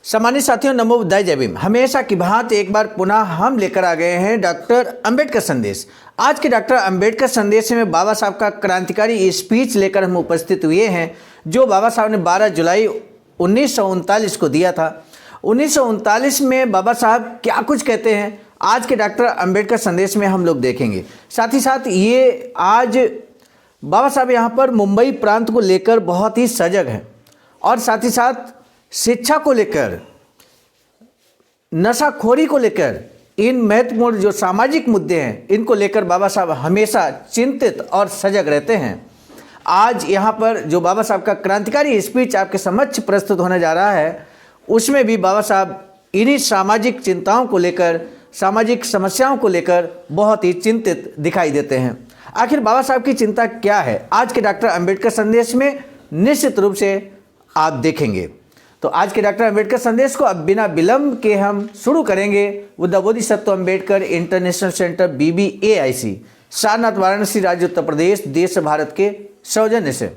सम्मानित साथियों, नमो बुद्धाय, जय भीम। हमेशा की भांति एक बार पुनः हम लेकर आ गए हैं डॉक्टर अंबेडकर संदेश। आज के डॉक्टर अंबेडकर संदेश में बाबा साहब का क्रांतिकारी स्पीच लेकर हम उपस्थित हुए हैं, जो बाबा साहब ने 12 जुलाई 1939 को दिया था। 1939 में बाबा साहब क्या कुछ कहते हैं, आज के डॉक्टर अंबेडकर संदेश में हम लोग देखेंगे। साथ ही साथ ये आज बाबा साहब यहाँ पर मुंबई प्रांत को लेकर बहुत ही सजग हैं, और साथ ही साथ शिक्षा को लेकर, नशाखोरी को लेकर, इन महत्वपूर्ण जो सामाजिक मुद्दे हैं इनको लेकर बाबा साहब हमेशा चिंतित और सजग रहते हैं। आज यहाँ पर जो बाबा साहब का क्रांतिकारी स्पीच आपके समक्ष प्रस्तुत होने जा रहा है, उसमें भी बाबा साहब इन्हीं सामाजिक चिंताओं को लेकर, सामाजिक समस्याओं को लेकर बहुत ही चिंतित दिखाई देते हैं। आखिर बाबा साहब की चिंता क्या है, आज के डॉक्टर अंबेडकर संदेश में निश्चित रूप से आप देखेंगे। तो आज के डॉक्टर अंबेडकर संदेश को अब बिना विलंब के हम शुरू करेंगे Buddha Bodhisattva Ambedkar international centre BBAIC, Sarnath, Varanasi, राज्य उत्तर प्रदेश, देश भारत के सौजन्य से।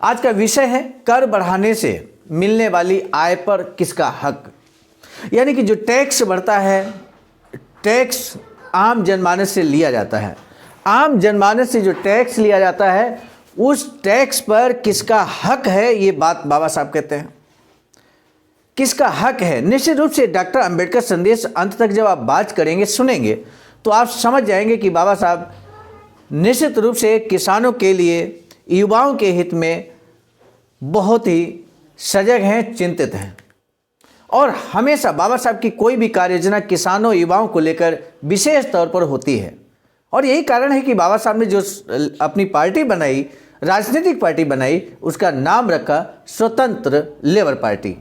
आज का विषय है कर बढ़ाने से मिलने वाली आय पर किसका हक। यानी कि जो टैक्स बढ़ता है, टैक्स आम जनमानस से लिया जाता है, आम जनमानस से जो टैक्स लिया जाता है उस टैक्स पर किसका हक है, ये बात बाबा साहब कहते हैं। किसका हक है, निश्चित रूप से डॉक्टर अंबेडकर संदेश अंत तक जब आप बात करेंगे, सुनेंगे, तो आप समझ जाएंगे कि बाबा साहब निश्चित रूप से किसानों के लिए, युवाओं के हित में बहुत ही सजग हैं, चिंतित हैं। और हमेशा बाबा साहब की कोई भी कार्य योजना किसानों, युवाओं को लेकर विशेष तौर पर होती है। और यही कारण है कि बाबा साहब ने जो अपनी पार्टी बनाई, राजनीतिक पार्टी बनाई, उसका नाम रखा स्वतंत्र लेबर पार्टी।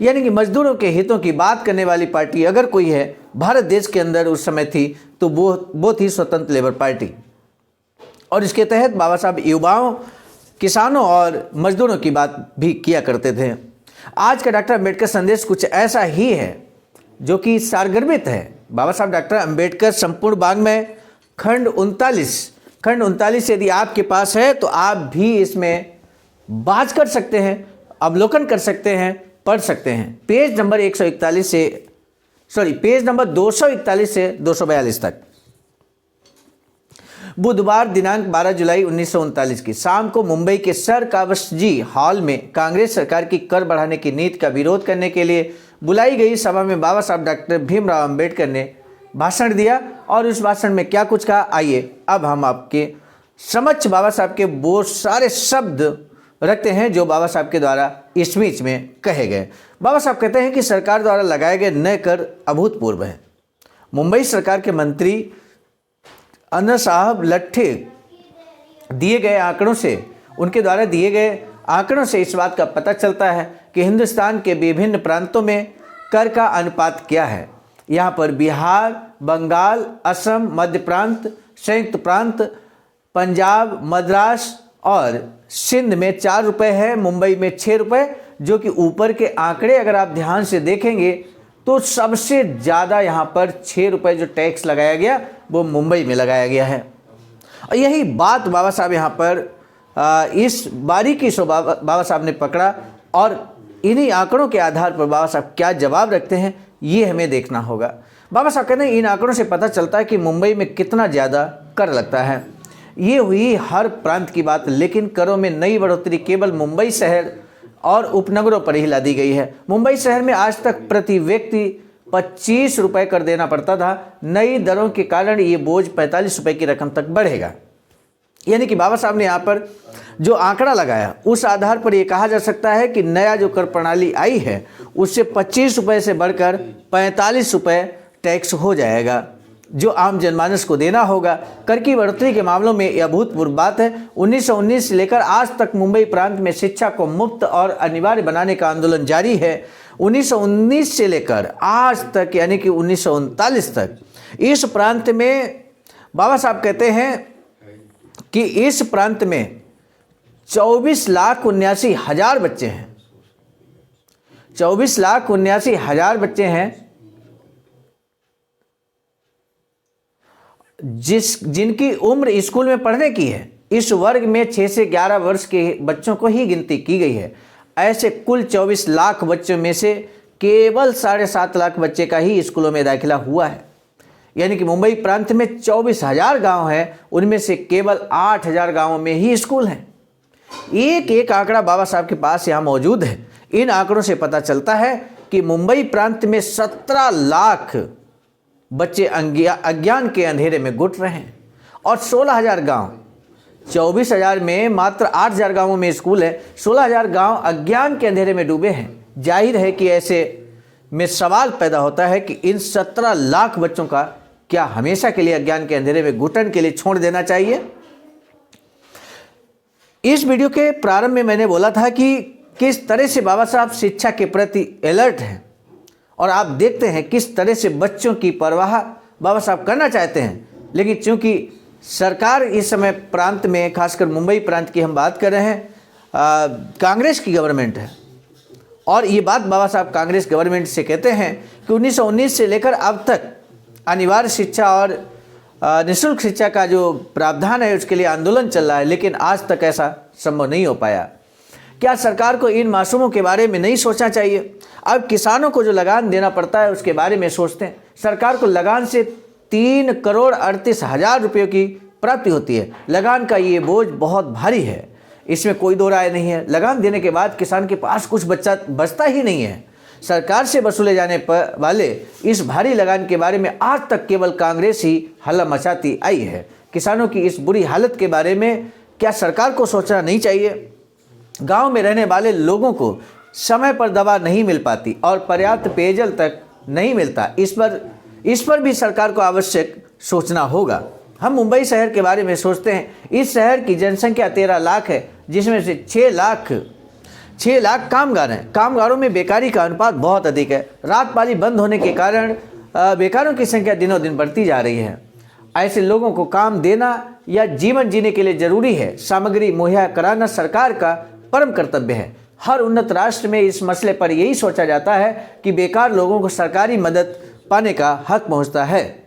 यानी कि मजदूरों के हितों की बात करने वाली पार्टी अगर कोई है भारत देश के अंदर उस समय थी, तो वो थी स्वतंत्र लेबर पार्टी। और इसके तहत बाबा साहब युवाओं, किसानों और मजदूरों की बात भी किया करते थे। आज का डॉक्टर अंबेडकर संदेश कुछ ऐसा ही है जो कि सारगर्भित है। बाबा साहब डॉक्टर अंबेडकर संपूर्ण वाङ्मय खंड 39 यदि आपके पास है तो आप भी इसमें बात कर सकते हैं, अवलोकन कर सकते हैं, पढ़ सकते हैं। पेज नंबर 241 से 242 तक। बुधवार दिनांक 12 जुलाई 1939 की शाम को मुंबई के सर कावसजी हॉल में कांग्रेस सरकार की कर बढ़ाने की नीति का विरोध करने के लिए बुलाई गई सभा में बाबा साहब डॉक्टर भीमराव अंबेडकर ने भाषण दिया। और उस भाषण में क्या कुछ कहा, आइए अब हम आपके समक्ष बाबा साहब के वो सारे शब्द रखते हैं जो बाबा साहब के द्वारा इस स्पीच में कहे गए। बाबा साहब कहते हैं कि सरकार द्वारा लगाए गए नए कर अभूतपूर्व हैं। मुंबई सरकार के मंत्री अन्ना साहब लट्ठे दिए गए आंकड़ों से, उनके द्वारा दिए गए आंकड़ों से इस बात का पता चलता है कि हिंदुस्तान के विभिन्न प्रांतों में कर का अनुपात क्या है। यहाँ पर बिहार, बंगाल, असम, मध्य प्रांत, संयुक्त प्रांत, पंजाब, मद्रास और सिंध में 4 रुपये है, मुंबई में 6 रुपये, जो कि ऊपर के आंकड़े अगर आप ध्यान से देखेंगे तो सबसे ज़्यादा यहाँ पर 6 रुपये जो टैक्स लगाया गया वो मुंबई में लगाया गया है। और यही बात बाबा साहब यहाँ पर इस बारीकी से बाबा साहब ने पकड़ा, और इन्हीं आंकड़ों के आधार पर बाबा साहब क्या जवाब रखते हैं ये हमें देखना होगा। बाबा साहब कहते हैं इन आंकड़ों से पता चलता है कि मुंबई में कितना ज़्यादा कर लगता है। ये हुई हर प्रांत की बात, लेकिन करों में नई बढ़ोतरी केवल मुंबई शहर और उपनगरों पर ही ला दी गई है। मुंबई शहर में आज तक प्रति व्यक्ति 25 रुपये कर देना पड़ता था। नई दरों के कारण ये बोझ 45 रुपये की रकम तक बढ़ेगा। यानी कि बाबा साहब ने यहाँ पर जो आंकड़ा लगाया उस आधार पर यह कहा जा सकता है कि नया जो कर प्रणाली आई है उससे 25 रुपये से बढ़कर 45 रुपये टैक्स हो जाएगा, जो आम जनमानस को देना होगा। कर की बढ़ोतरी के मामलों में यह अभूतपूर्व बात है। 1919 से लेकर आज तक मुंबई प्रांत में शिक्षा को मुफ्त और अनिवार्य बनाने का आंदोलन जारी है। 1919 से लेकर आज तक यानी कि 1939 तक इस प्रांत में बाबा साहब कहते हैं कि इस प्रांत में 24,79,000 बच्चे हैं। 24,79,000 बच्चे हैं जिनकी उम्र स्कूल में पढ़ने की है। इस वर्ग में 6 से 11 वर्ष के बच्चों को ही गिनती की गई है। ऐसे कुल 24 लाख बच्चों में से केवल 7.5 लाख बच्चे का ही स्कूलों में दाखिला हुआ है। यानी कि मुंबई प्रांत में 24,000 गांव हैं, उनमें से केवल 8,000 गांवों में ही स्कूल हैं। एक एक आंकड़ा बाबा साहब के पास यहाँ मौजूद है। इन आंकड़ों से पता चलता है कि मुंबई प्रांत में 17 लाख बच्चे अज्ञान के अंधेरे में घुट रहे हैं और 16,000 गांव, 24,000 में मात्र 8,000 गांवों में स्कूल है, 16,000 गांव अज्ञान के अंधेरे में डूबे हैं। जाहिर है कि ऐसे में सवाल पैदा होता है कि इन 17 लाख बच्चों का क्या हमेशा के लिए अज्ञान के अंधेरे में घुटन के लिए छोड़ देना चाहिए? इस वीडियो के प्रारंभ में मैंने बोला था कि किस तरह से बाबा साहब शिक्षा के प्रति अलर्ट हैं और आप देखते हैं किस तरह से बच्चों की परवाह बाबा साहब करना चाहते हैं। लेकिन चूंकि सरकार इस समय प्रांत में, खासकर मुंबई प्रांत की हम बात कर रहे हैं, कांग्रेस की गवर्नमेंट है और ये बात बाबा साहब कांग्रेस गवर्नमेंट से कहते हैं कि 1919 से लेकर अब तक अनिवार्य शिक्षा और निःशुल्क शिक्षा का जो प्रावधान है उसके लिए आंदोलन चल रहा है, लेकिन आज तक ऐसा संभव नहीं हो पाया। क्या सरकार को इन मासूमों के बारे में नहीं सोचना चाहिए? अब किसानों को जो लगान देना पड़ता है उसके बारे में सोचते हैं। सरकार को लगान से 3,38,00,000 रुपये की प्राप्ति होती है। लगान का ये बोझ बहुत भारी है, इसमें कोई दो राय नहीं है। लगान देने के बाद किसान के पास कुछ बचता ही नहीं है। सरकार से वसूले जाने पर वाले इस भारी लगान के बारे में आज तक केवल कांग्रेस ही हल्ला मचाती आई है। किसानों की इस बुरी हालत के बारे में क्या सरकार को सोचना नहीं चाहिए? गांव में रहने वाले लोगों को समय पर दवा नहीं मिल पाती और पर्याप्त पेयजल तक नहीं मिलता। इस पर भी सरकार को आवश्यक सोचना होगा। हम मुंबई शहर के बारे में सोचते हैं। इस शहर की जनसंख्या 13 लाख है, जिसमें से 6 लाख कामगार हैं। कामगारों में बेकारी का अनुपात बहुत अधिक है। रात पाली बंद होने के कारण बेकारों की संख्या दिनों दिन बढ़ती जा रही है। ऐसे लोगों को काम देना या जीवन जीने के लिए जरूरी है सामग्री मुहैया कराना सरकार का परम कर्तव्य है। हर उन्नत राष्ट्र में इस मसले पर यही सोचा जाता है कि बेकार लोगों को सरकारी मदद पाने का हक पहुंचता है।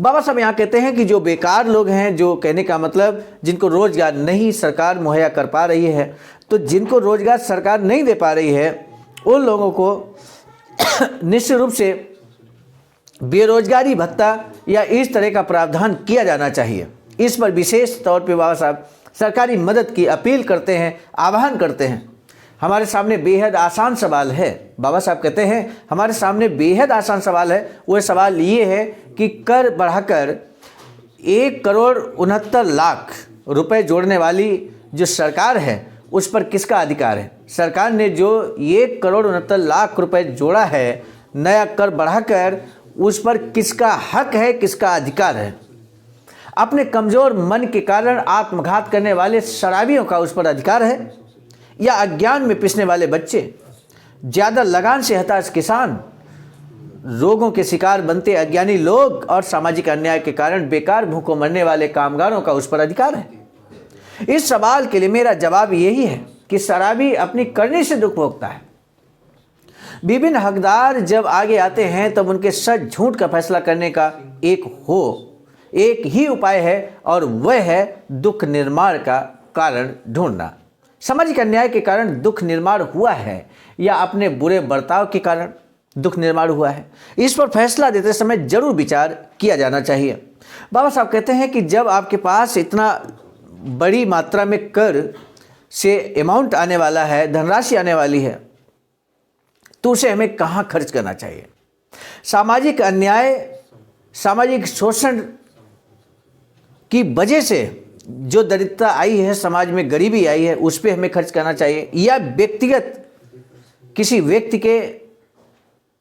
बाबा साहब यहाँ कहते हैं कि जो बेकार लोग हैं, जो कहने का मतलब जिनको रोजगार नहीं सरकार मुहैया कर पा रही है, तो जिनको रोजगार सरकार नहीं दे पा रही है उन लोगों को निश्चित रूप से बेरोजगारी भत्ता या इस तरह का प्रावधान किया जाना चाहिए। इस पर विशेष तौर पे बाबा साहब सरकारी मदद की अपील करते हैं, आह्वान करते हैं। हमारे सामने बेहद आसान सवाल है। बाबा साहब कहते हैं हमारे सामने बेहद आसान सवाल है। वह सवाल ये है कि कर बढ़ाकर 1,69,00,000 रुपए जोड़ने वाली जो सरकार है उस पर किसका अधिकार है? सरकार ने जो 1,69,00,000 रुपए जोड़ा है नया कर बढ़ाकर, उस पर किसका हक है, किसका अधिकार है? अपने कमजोर मन के कारण आत्मघात करने वाले शराबियों का उस पर अधिकार है या अज्ञान में पिसने वाले बच्चे, ज्यादा लगान से हताश किसान, रोगों के शिकार बनते अज्ञानी लोग और सामाजिक अन्याय के कारण बेकार भूखों मरने वाले कामगारों का उस पर अधिकार है? इस सवाल के लिए मेरा जवाब यही है कि शराबी अपनी करनी से दुख भोगता है। विभिन्न हकदार जब आगे आते हैं तब उनके सच झूठ का फैसला करने का एक ही उपाय है और वह है दुख निर्माण का कारण ढूंढना। सामाजिक अन्याय के कारण दुख निर्माण हुआ है या अपने बुरे बर्ताव के कारण दुख निर्माण हुआ है, इस पर फैसला देते समय जरूर विचार किया जाना चाहिए। बाबा साहब कहते हैं कि जब आपके पास इतना बड़ी मात्रा में कर से अमाउंट आने वाला है, धनराशि आने वाली है, तो उसे हमें कहाँ खर्च करना चाहिए? सामाजिक अन्याय, सामाजिक शोषण की वजह से जो दरिद्रता आई है, समाज में गरीबी आई है, उस पर हमें खर्च करना चाहिए या व्यक्तिगत किसी व्यक्ति के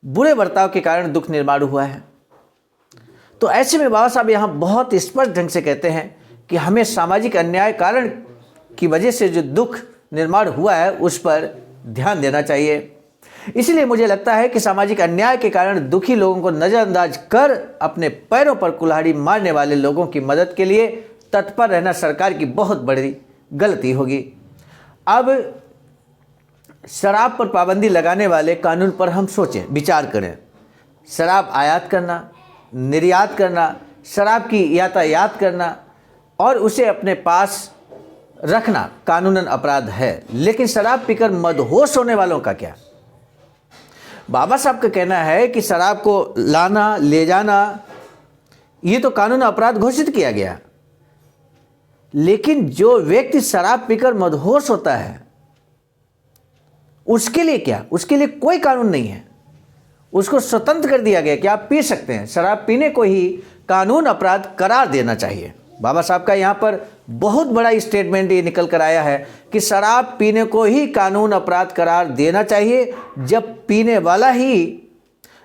बुरे बर्ताव के कारण दुख निर्माण हुआ है? तो ऐसे में बाबा साहब यहाँ बहुत स्पष्ट ढंग से कहते हैं कि हमें सामाजिक अन्याय कारण की वजह से जो दुख निर्माण हुआ है उस पर ध्यान देना चाहिए। इसलिए मुझे लगता है कि सामाजिक अन्याय के कारण दुखी लोगों को नज़रअंदाज कर अपने पैरों पर कुल्हाड़ी मारने वाले लोगों की मदद के लिए तत्पर रहना सरकार की बहुत बड़ी गलती होगी। अब शराब पर पाबंदी लगाने वाले कानून पर हम सोचें, विचार करें। शराब आयात करना, निर्यात करना, शराब की यातायात करना और उसे अपने पास रखना कानूनन अपराध है, लेकिन शराब पीकर मदहोश होने वालों का क्या? बाबा साहब का कहना है कि शराब को लाना ले जाना ये तो कानून अपराध घोषित किया गया, लेकिन जो व्यक्ति शराब पीकर मदहोश होता है उसके लिए क्या? उसके लिए कोई कानून नहीं है, उसको स्वतंत्र कर दिया गया कि आप पी सकते हैं। शराब पीने को ही कानून अपराध करार देना चाहिए। बाबा साहब का यहाँ पर बहुत बड़ा स्टेटमेंट ये निकल कर आया है कि शराब पीने को ही कानून अपराध करार देना चाहिए। जब पीने वाला ही,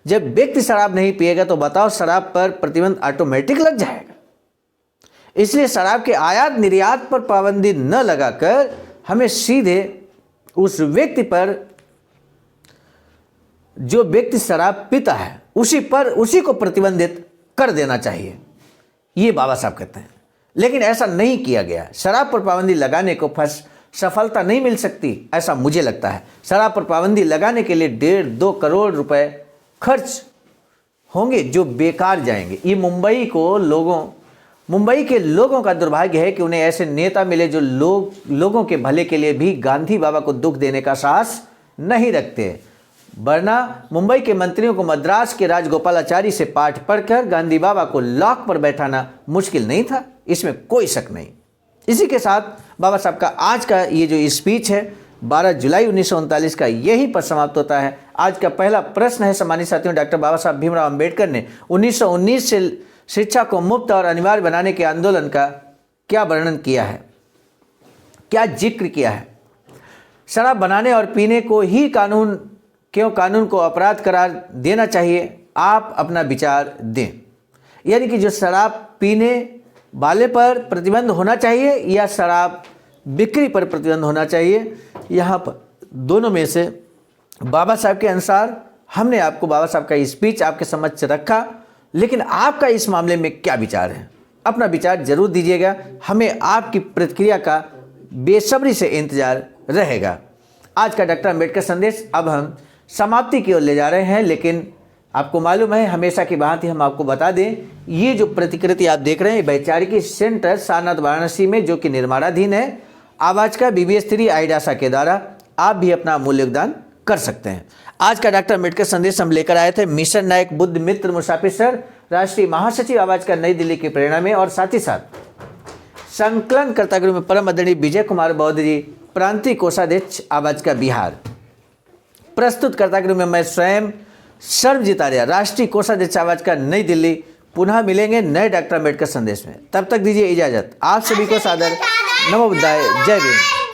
जब व्यक्ति शराब नहीं पिएगा तो बताओ शराब पर प्रतिबंध ऑटोमेटिक लग जाएगा। इसलिए शराब के आयात निर्यात पर पाबंदी न लगाकर हमें सीधे उस व्यक्ति पर, जो व्यक्ति शराब पीता है उसी को प्रतिबंधित कर देना चाहिए, ये बाबा साहब कहते हैं। लेकिन ऐसा नहीं किया गया। शराब पर पाबंदी लगाने को सफलता नहीं मिल सकती, ऐसा मुझे लगता है। शराब पर पाबंदी लगाने के लिए 1.5-2 करोड़ रुपए खर्च होंगे जो बेकार जाएंगे। ये मुंबई के लोगों का दुर्भाग्य है कि उन्हें ऐसे नेता मिले जो लोगों के भले के लिए भी गांधी बाबा को दुख देने का साहस नहीं रखते। वरना मुंबई के मंत्रियों को मद्रास के राजगोपालाचारी से पाठ पढ़कर गांधी बाबा को लॉक पर बैठाना मुश्किल नहीं था, इसमें कोई शक नहीं। इसी के साथ बाबा साहब का आज का ये जो स्पीच है 12 जुलाई 1939 का यही पर समाप्त होता है। आज का पहला प्रश्न है सम्मानित साथियों, डॉक्टर बाबा साहब भीमराव अंबेडकर ने 1919 से शिक्षा को मुफ्त और अनिवार्य बनाने के आंदोलन का क्या वर्णन किया है, क्या जिक्र किया है? शराब बनाने और पीने को ही कानून को अपराध करार देना चाहिए? आप अपना विचार दें। यानी कि जो शराब पीने वाले पर प्रतिबंध होना चाहिए या शराब बिक्री पर प्रतिबंध होना चाहिए? यहाँ पर दोनों में से बाबा साहब के अनुसार हमने आपको बाबा साहब का स्पीच आपके समक्ष रखा, लेकिन आपका इस मामले में क्या विचार है? अपना विचार जरूर दीजिएगा। हमें आपकी प्रतिक्रिया का बेसब्री से इंतजार रहेगा। आज का डॉक्टर अंबेडकर संदेश अब हम समाप्ति की ओर ले जा रहे हैं, लेकिन आपको मालूम है हमेशा की भांति हम आपको बता दें, ये जो प्रतिकृति आप देख रहे हैं वैचारिकी सेंटर सारनाथ वाराणसी में जो कि निर्माणाधीन है, आवाज का BBS3 आईडासा के द्वारा आप भी अपना अमूल्य योगदान कर सकते हैं। आज का डॉक्टर अंबेडकर संदेश हम लेकर आए थे मिशन नायक बुद्ध मित्र मुसाफिर सर, राष्ट्रीय महासचिव आवाज का नई दिल्ली की प्रेरणा में, और साथ ही साथ संकलन कर्ता गुरु में परम आदरणीय विजय कुमार बौद्ध जी, प्रांतीय कोषाध्यक्ष आवाज का बिहार। प्रस्तुत कर्ता गुरु में मैं स्वयं सर्वजीत आर्य, राष्ट्रीय कोषाध्यक्ष आवाज का नई दिल्ली। पुनः मिलेंगे नए डॉक्टर अंबेडकर संदेश में, तब तक दीजिए इजाजत। आप सभी को सादर नमो बुद्धाय, जय भीम।